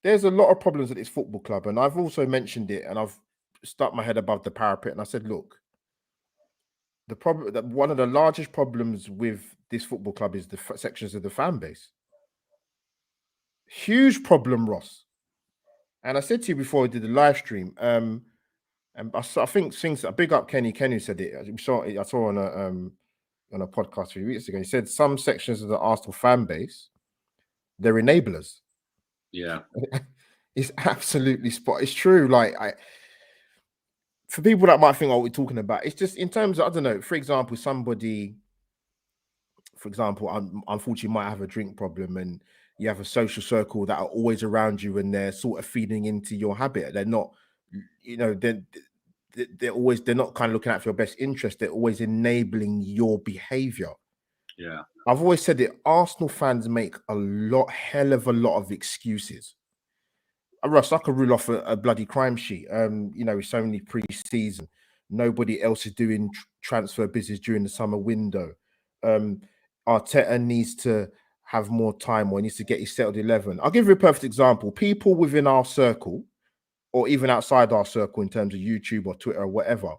there's a lot of problems at this football club. And I've also mentioned it, and I've stuck my head above the parapet, and I said, look, the problem, that one of the largest problems with this football club is the sections of the fan base. Huge problem, Ross. And I said to you before we did the live stream, and I think things. Big up Kenny. Kenny said it. I saw on a podcast a few weeks ago. He said some sections of the Arsenal fan base, they're enablers. Yeah, it's absolutely spot. It's true. Like for people that might think, "Oh, we're talking about," it's just in terms of, I don't know. For example, somebody, unfortunately, might have a drink problem, and you have a social circle that are always around you, and they're sort of feeding into your habit. They're not, they're not kind of looking out for your best interest. They're always enabling your behavior. Yeah. I've always said it. Arsenal fans make hell of a lot of excuses. Russ, I could rule off a bloody crime sheet. It's only pre-season. Nobody else is doing transfer business during the summer window. Arteta needs to have more time, or he needs to get his settled 11. I'll give you a perfect example. People within our circle, or even outside our circle in terms of YouTube or Twitter or whatever,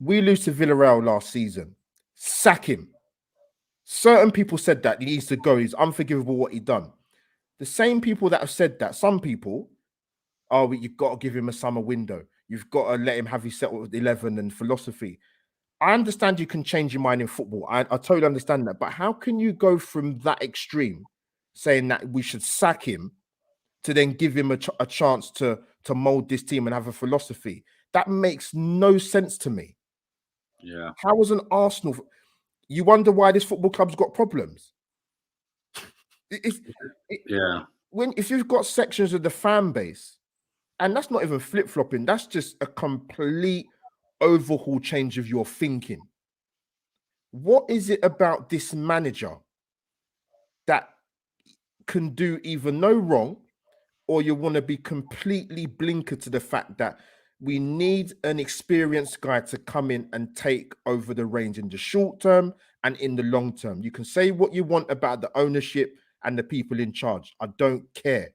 we lose to Villarreal last season. Sack him. Certain people said that he needs to go. He's unforgivable what he done. The same people that have said that, some people, you've got to give him a summer window. You've got to let him have his settled 11 and philosophy. I understand you can change your mind in football. I totally understand that. But how can you go from that extreme, saying that we should sack him, to then give him a chance to mold this team and have a philosophy? That makes no sense to me. Yeah. How was an Arsenal? You wonder why this football club's got problems. If you've got sections of the fan base, and that's not even flip-flopping, that's just a complete overhaul change of your thinking. What is it about this manager that can do either no wrong, or you want to be completely blinkered to the fact that we need an experienced guy to come in and take over the reins in the short term and in the long term? You can say what you want about the ownership and the people in charge. I don't care.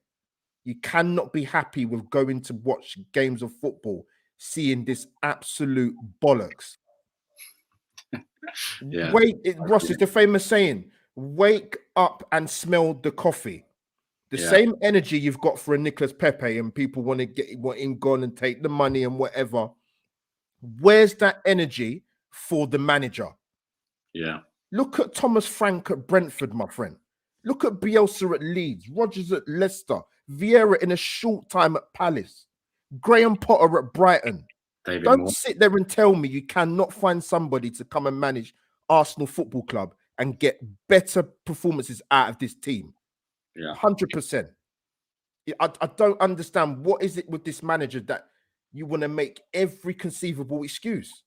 You cannot be happy with going to watch games of football, seeing this absolute bollocks. Yeah. Ross, it's the famous saying, wake up and smell the coffee. The Yeah. same energy you've got for a Nicolas Pepe and people want to get what in gone and take the money and whatever. Where's that energy for the manager? Yeah. Look at Thomas Frank at Brentford, my friend. Look at Bielsa at Leeds, Rodgers at Leicester, Vieira in a short time at Palace, Graham Potter at Brighton. David Don't Moore. sit there and tell me you cannot find somebody to come and manage Arsenal Football Club and get better performances out of this team. Yeah. 100%. I don't understand what is it with this manager that you want to make every conceivable excuse.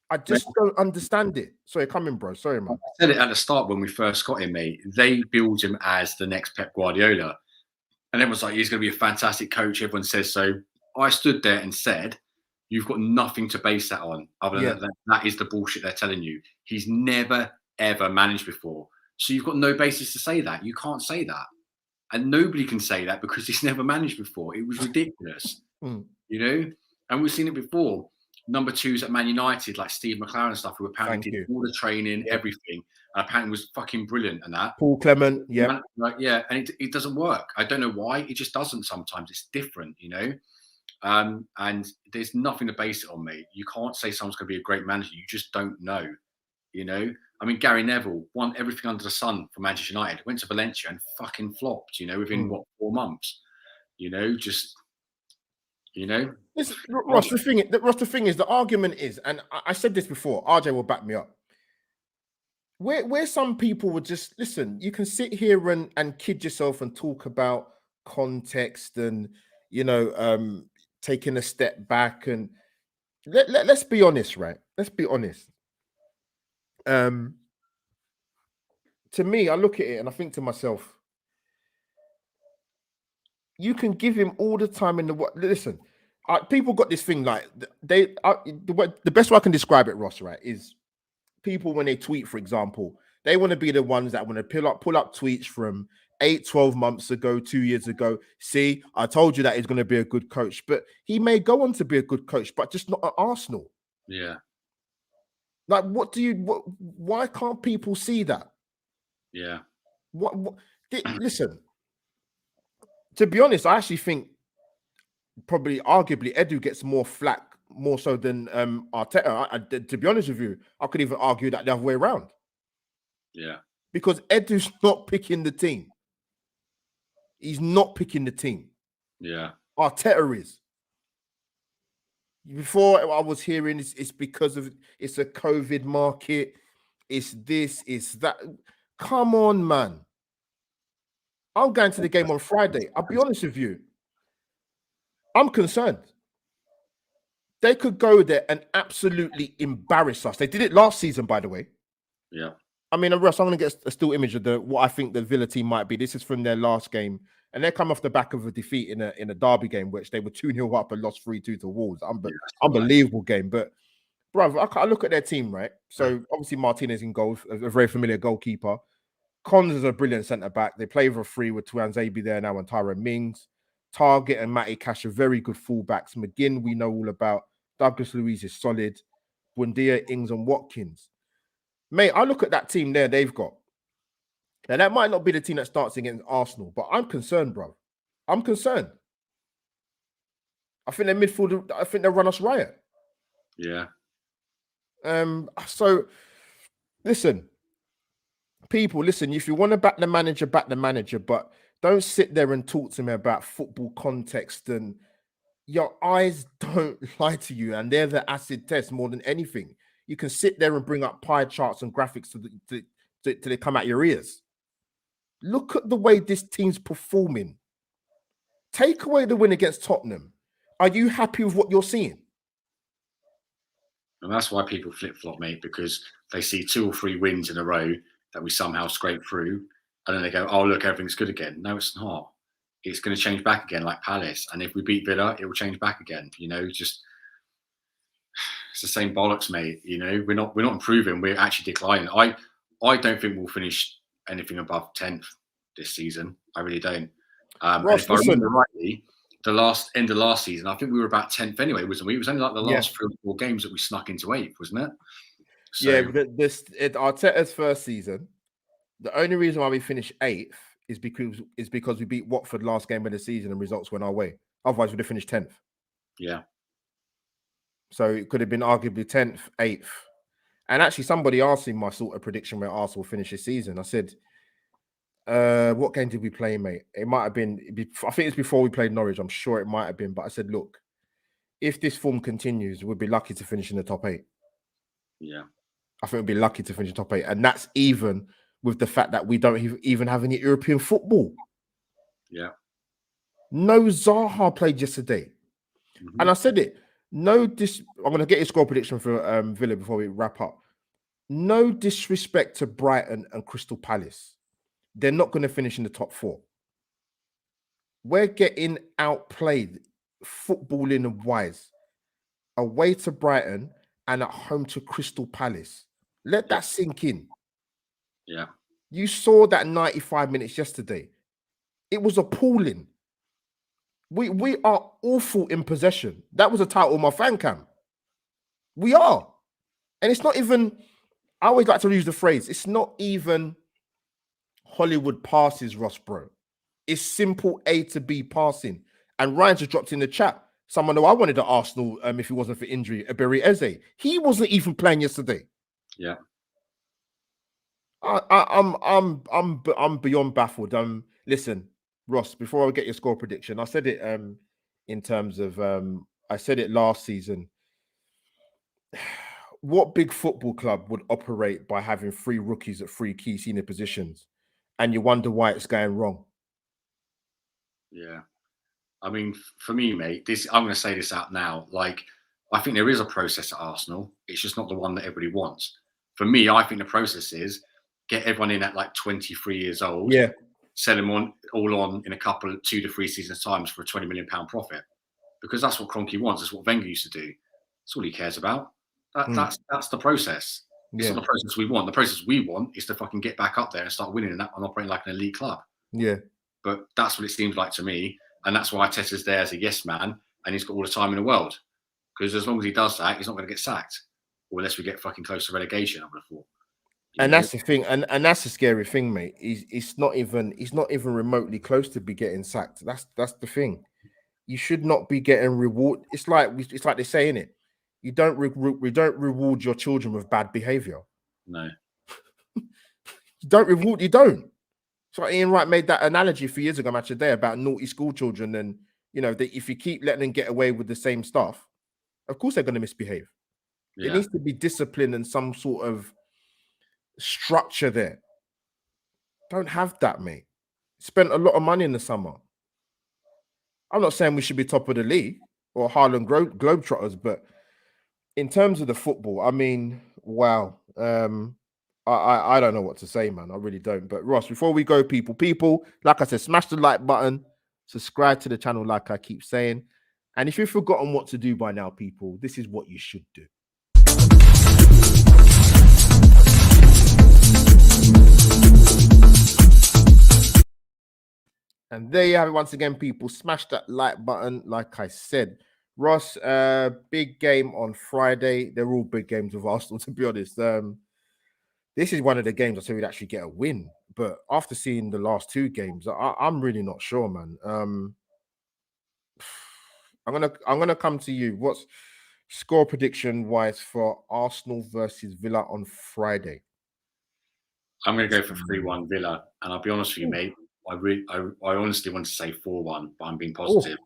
I just don't understand it. Sorry, come in, bro. Sorry, man. I said it at the start when we first got him, mate. They build him as the next Pep Guardiola. And everyone's like, he's going to be a fantastic coach. Everyone says so. I stood there and said, you've got nothing to base that on other than that is the bullshit they're telling you. He's never, ever managed before. So you've got no basis to say that. You can't say that. And nobody can say that because he's never managed before. It was ridiculous, you know? And we've seen it before. Number twos at Man United, like Steve McLaren and stuff, who apparently did all the training, everything, and apparently was fucking brilliant and that. Paul Clement, and it doesn't work. I don't know why. It just doesn't sometimes. It's different, you know? And there's nothing to base it on, mate. You can't say someone's going to be a great manager. You just don't know, you know? I mean, Gary Neville won everything under the sun for Manchester United, went to Valencia and fucking flopped, you know, within, 4 months? You know, just... You know, Ross, the thing is, the argument is, and I said this before, RJ will back me up. Where some people would just listen, you can sit here and kid yourself and talk about context and, you know, taking a step back and let's be honest, right? Let's be honest. To me, I look at it and I think to myself, you can give him all the time in the what. Listen, people got this thing like the best way I can describe it, Ross, right, is people when they tweet, for example, they want to be the ones that want to pull up tweets from 8-12 months ago, 2 years ago. See, I told you that he's going to be a good coach, but he may go on to be a good coach, but just not at Arsenal. Yeah. Like, why can't people see that? Yeah. Listen. To be honest, I actually think probably arguably Edu gets more flack more so than Arteta. To be honest with you, I could even argue that the other way around. Yeah. Because Edu's not picking the team. He's not picking the team. Yeah. Arteta is. Before I was hearing it's because of it's a COVID market, it's this, it's that. Come on, man. I'm going to the game on Friday. I'll be honest with you. I'm concerned. They could go there and absolutely embarrass us. They did it last season, by the way. Yeah. I mean, Russ, I'm going to get a still image of what I think the Villa team might be. This is from their last game. And they come off the back of a defeat in a derby game, which they were 2-0 up and lost 3-2 to Wolves. Unbelievable game. But, brother, I look at their team, right? So, obviously, Martinez in goal, a very familiar goalkeeper. Cons is a brilliant centre-back. They play for free with Tuan Zabi there now and Tyrone Mings. Target and Matty Cash are very good fullbacks. McGinn, we know all about. Douglas Luiz is solid. Buendia, Ings and Watkins. Mate, I look at that team there they've got. Now, that might not be the team that starts against Arsenal, but I'm concerned, bro. I'm concerned. I think their midfield, I think they'll run us riot. Yeah. So, listen. People, listen, if you want to back the manager, but don't sit there and talk to me about football context and your eyes don't lie to you, and they're the acid test more than anything. You can sit there and bring up pie charts and graphics till they come out your ears. Look at the way this team's performing. Take away the win against Tottenham. Are you happy with what you're seeing? And that's why people flip-flop, mate, because they see 2 or 3 wins in a row that we somehow scrape through, and then they go, oh, look, everything's good again. No, it's not. It's going to change back again like Palace. And if we beat Villa, it will change back again. You know, just it's the same bollocks, mate. You know, we're not improving. We're actually declining. I don't think we'll finish anything above 10th. this season. I really don't. And Ross, if I listen. remember rightly, the end of last season, I think we were about 10th anyway, wasn't we? It was only like the Yeah. last 3 or 4 games that we snuck into 8th, wasn't it? So Yeah, Arteta's first season. The only reason why we finished 8th is because we beat Watford last game of the season and results went our way. Otherwise, we'd have finished 10th. yeah, So it could have been arguably 10th, 8th. And actually, somebody asked me my sort of prediction where Arsenal will finish this season. I said, what game did we play, mate? It might have been, I think it's before we played Norwich. I'm sure it might have been. But I said, look, if this form continues, we'd be lucky to finish in the top 8. yeah, I think we'd be lucky to finish in the top 8. And that's even with the fact that we don't even have any European football. yeah. No Zaha played yesterday. Mm-hmm. And I said it. I'm going to get your score prediction for Villa before we wrap up. No disrespect to Brighton and Crystal Palace. They're not going to finish in the top 4. We're getting outplayed, footballing and wise, away to Brighton and at home to Crystal Palace. Let that sink in. Yeah. You saw that 95 minutes yesterday. It was appalling. We are awful in possession. That was a title of my fan cam. We are. And it's not even, I always like to use the phrase, it's not even Hollywood passes, Ross, bro. It's simple A to B passing. And Ryan just dropped in the chat. Someone who I wanted to Arsenal if it wasn't for injury, Eberi Eze. He wasn't even playing yesterday. Yeah. I'm beyond baffled. Listen, Ross, before I get your score prediction, I said it in terms of I said it last season. What big football club would operate by having 3 rookies at 3 key senior positions? And you wonder why it's going wrong. Yeah. I mean, for me, mate, I'm going to say this out now. Like, I think there is a process at Arsenal. It's just not the one that everybody wants. For me, I think the process is get everyone in at like 23 years old. Yeah. Sell them all on in a couple of 2 to 3 seasons times for a £20 million profit, because that's what Kroenke wants. That's what Wenger used to do. That's all he cares about. That's the process. It's not the process we want. The process we want is to fucking get back up there and start winning and operating like an elite club. Yeah. But that's what it seems like to me. And that's why Tessa's there as a yes man, and he's got all the time in the world. Because as long as he does that, he's not going to get sacked. Or unless we get fucking close to relegation, I would have thought. And that's the thing, and that's the scary thing, mate. He's not even remotely close to be getting sacked. That's the thing. You should not be getting reward. It's like they're saying it. We don't reward your children with bad behavior. No. You don't. So Ian Wright made that analogy a few years ago, Match a Day, about naughty school children, and that if you keep letting them get away with the same stuff, of course they're going to misbehave. Yeah. There needs to be discipline and some sort of structure there. Don't have that, mate. Spent a lot of money in the summer. I'm not saying we should be top of the league or Harlem Globetrotters, but in terms of the football, I mean, wow. I don't know what to say, man. I really don't. But Ross, before we go, people, like I said, smash the like button, subscribe to the channel, like I keep saying. And if you've forgotten what to do by now, people, this is what you should do. And there you have it once again, people. Smash that like button, like I said. Ross, big game on Friday. They're all big games with Arsenal, to be honest. This is one of the games I said we'd actually get a win. But after seeing the last 2 games, I'm really not sure, man. I'm gonna come to you. What's score prediction wise for Arsenal versus Villa on Friday? I'm going to go for 3-1 Villa, and I'll be honest with you, mate. I honestly want to say 4-1, but I'm being positive.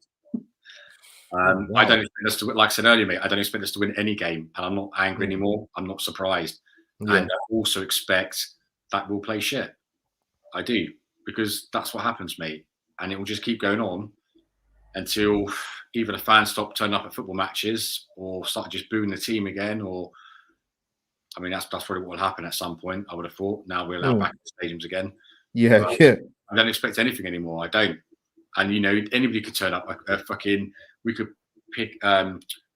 Wow. I don't expect us to, like I said earlier, mate, I don't expect us to win any game, and I'm not angry anymore. I'm not surprised. Yeah. And I also expect that we'll play shit. I do, because that's what happens, mate. And it will just keep going on until either the fans stop turning up at football matches or start just booing the team again, or I mean, that's probably what will happen at some point, I would have thought. Now we're allowed back to the stadiums again. Yeah. I don't expect anything anymore. I don't. And, anybody could turn up. We could pick,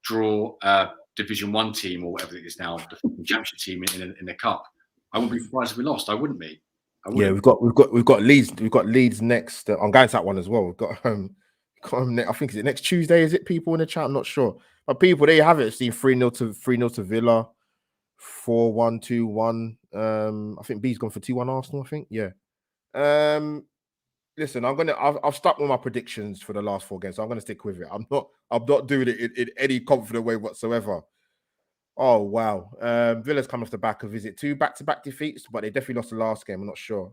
draw a Division 1 team or whatever it is now, the championship team in the cup. I wouldn't be surprised if we lost. I wouldn't be. Yeah, we've got Leeds next. I'm going to that one as well. We've got I think is it next Tuesday? Is it people in the chat? I'm not sure. But people, there you have it. Seen 3-0 to Villa, 4-1, 2-1. I think B's gone for 2-1 Arsenal. I think, yeah. Listen, I've stuck with my predictions for the last 4 games, so I'm gonna stick with it. I'm not doing it in any confident way whatsoever. Oh wow. Villa's come off the back of, is it 2 back-to-back defeats? But they definitely lost the last game. I'm not sure.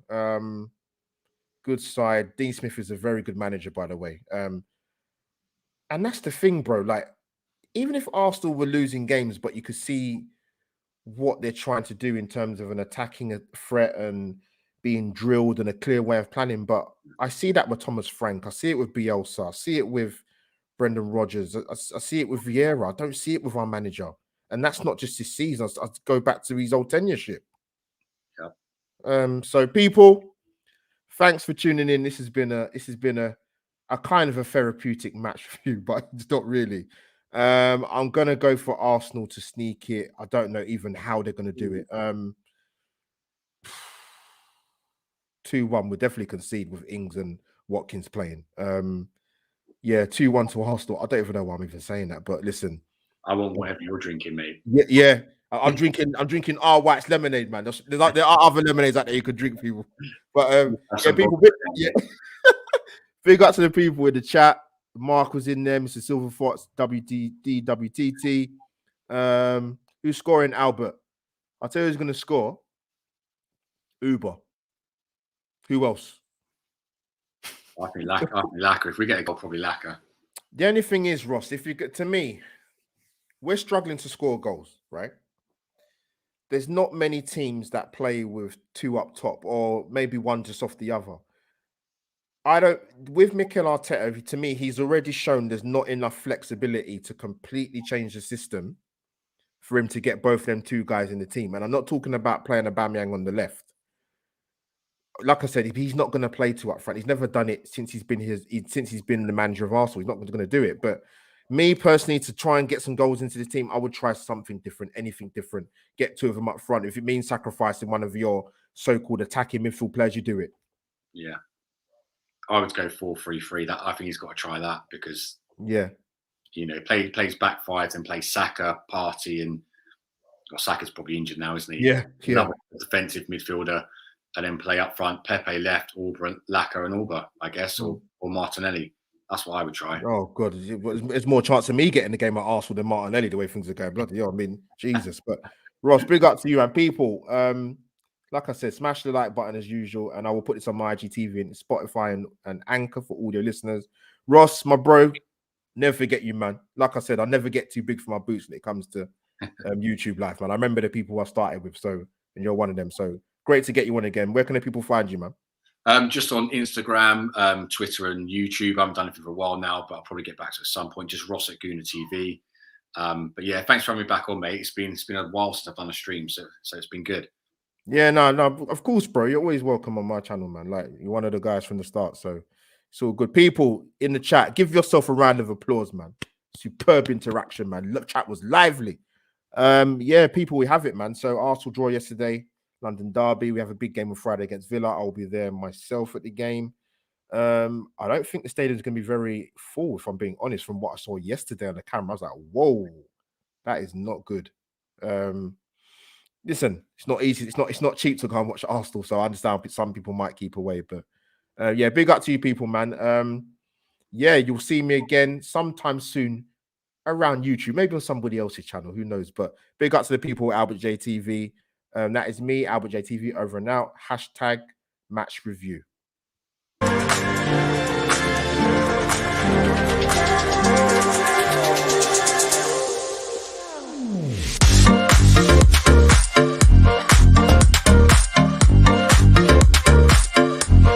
Good side. Dean Smith is a very good manager, by the way. And that's the thing, bro. Like, even if Arsenal were losing games, but you could see what they're trying to do in terms of an attacking threat and being drilled and a clear way of planning. But I see that with Thomas Frank. I see it with Bielsa. I see it with Brendan Rodgers. I see it with Vieira. I don't see it with our manager. And that's not just this season. I go back to his old tenureship. Yeah. So people, thanks for tuning in. This has been a kind of a therapeutic match for you, but it's not really. I'm gonna go for Arsenal to sneak it. I don't know even how they're gonna do it. 2-1. We'll definitely concede with Ings and Watkins playing. Yeah, 2-1 to Arsenal. I don't even know why I'm even saying that, but listen. I want whatever you're drinking, mate. Yeah. I'm drinking R. White's lemonade, man. There are other lemonades out there you could drink, people. But yeah, people. Yeah. Big up to the people in the chat. Mark was in there, Mr. Silverfox, WTT. Who's scoring? Albert. I'll tell you who's going to score. Uber. Who else? I think Lacquer. If we get a goal, probably Lacquer. The only thing is, Ross, if you get to me, we're struggling to score goals, right? There's not many teams that play with 2 up top, or maybe one just off the other. With Mikel Arteta, to me, he's already shown there's not enough flexibility to completely change the system for him to get both them 2 guys in the team. And I'm not talking about playing Aubameyang on the left. Like I said, he's not going to play 2 up front. He's never done it since he's been the manager of Arsenal. He's not going to do it. But me personally, to try and get some goals into the team, I would try something different, anything different. Get 2 of them up front. If it means sacrificing one of your so-called attacking midfield players, you do it. Yeah. I would go 4-3-3. That I think he's got to try that because plays back 5 and plays Saka, Partey, and Saka's probably injured now, isn't he? Yeah. Another defensive midfielder, and then play up front. Pepe left, Lacquer and Auba, I guess, or Martinelli. That's what I would try. Oh God, there's more chance of me getting the game at Arsenal than Martinelli the way things are going. Bloody hell, I mean, Jesus. But Ross, big up to you and people. Like I said, smash the like button as usual, and I will put this on my IGTV and Spotify and Anchor for audio listeners. Ross, my bro, never forget you, man. Like I said, I never get too big for my boots when it comes to YouTube life, man. I remember the people I started with, and you're one of them. So great to get you on again. Where can the people find you, man? Just on Instagram, Twitter, and YouTube. I haven't done it for a while now, but I'll probably get back to it at some point. Just Ross at Gooner TV. But yeah, thanks for having me back on, mate. It's been a while since I've done a stream, so it's been good. Yeah, no, of course, bro. You're always welcome on my channel, man. Like, you're one of the guys from the start, so it's all good. People in the chat, give yourself a round of applause, man. Superb interaction, man. Look, chat was lively. Yeah, people, we have it, man. So Arsenal draw yesterday, London derby. We have a big game on Friday against Villa. I'll be there myself at the game. I don't think the stadium's going to be very full, if I'm being honest. From what I saw yesterday on the camera, I was like, whoa, that is not good. Listen, it's not easy. It's not cheap to go and watch Arsenal. So I understand some people might keep away, but yeah, big up to you people, man. Yeah, you'll see me again sometime soon around YouTube, maybe on somebody else's channel, who knows? But big up to the people at Albert J TV. That is me, Albert J TV, over and out. #match review.